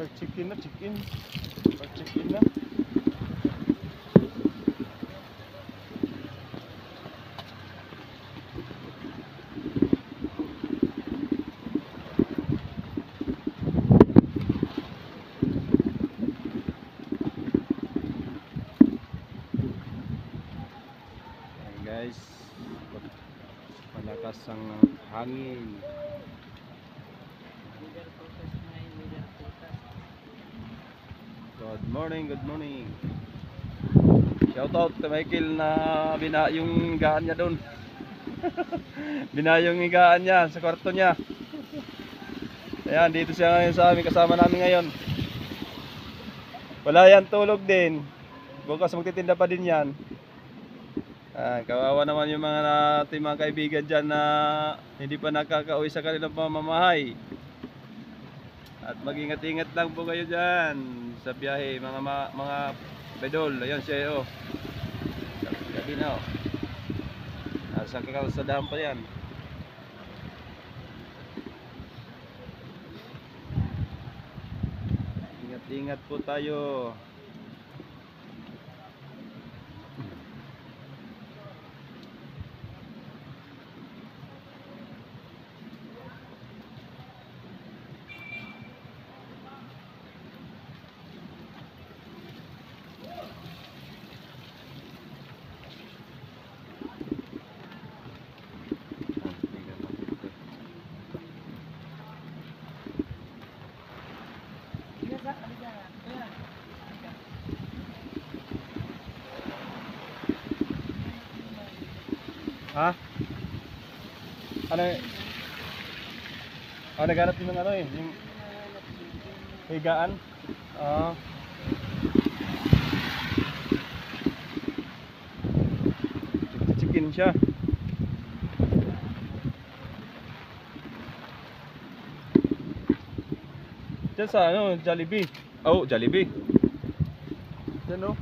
Pag-chicken na, chicken. Pag-chicken na. Ayan guys, malakas ang hangin. Good morning, good morning. Shout out kay Michael na bina yung higaan niya doon. Bina yung higaan niya sa kwarto niya. Ayan, dito siya ngayon sa amin, kasama namin ngayon. Wala yan, tulog din. Bukas magtitinda pa din yan. Kawawa naman yung mga nating mga kaibigan dyan na hindi pa nakakauwi sa kanilang pamamahay. At mag-ingat-ingat lang po kayo dyan sa biyahe, mga bedol. Ayun siya, oh. Gabi na, oh. Nasa kakalsadahan pa yan. Ingat-ingat po tayo. Ha? Ano? Naghanap din ng ano eh, yung higaan. Chicken siya. Diyan sa ano, Jollibee. Oh, Jollibee. Diyan, oh.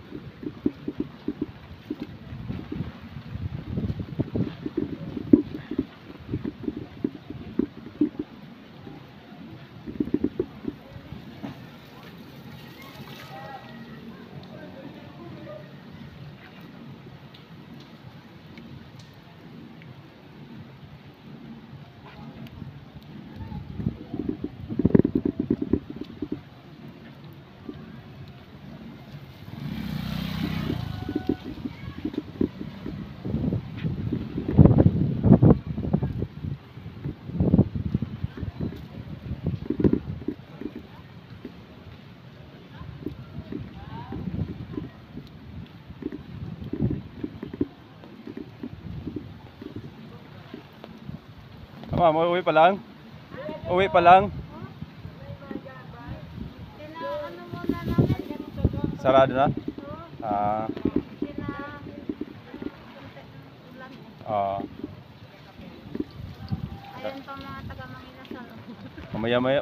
Ma'am, uwi pa lang? Uwi pa lang? Sarado na? Ayun pa mga taga Manginasal.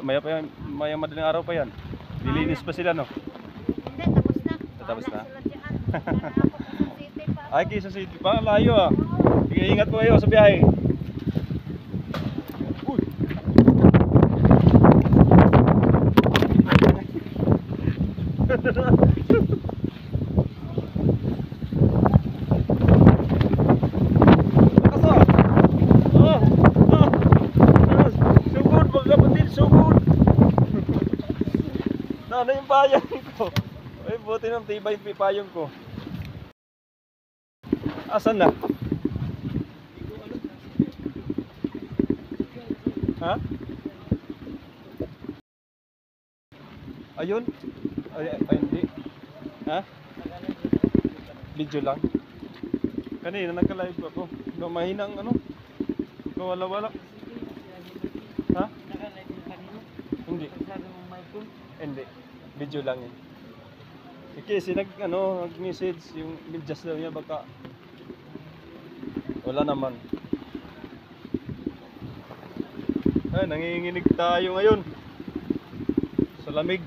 Maya pa yan, madaling araw pa yan. Lilinis pa sila, no? Hindi, tapos na. Tapos na? Sila dyan. Ako sa city pa. Ay, Quezon City pa, layo ah. Sige, ingat po kayo sa biyahe. Uy! Ano yung payong ko? Ay, buti ng tibay yung payong ko. Asan na? Ha? Ayun? Ay, hindi. Ha? Video lang. Kanina nagka-live ako. Mahinang ano? Wala-wala. Ha? Hindi. Hindi. Video lang yun. Kasi nag-message yung medyas daw niya baka wala naman. Ay, nanginginig tayo ngayon sa lamig.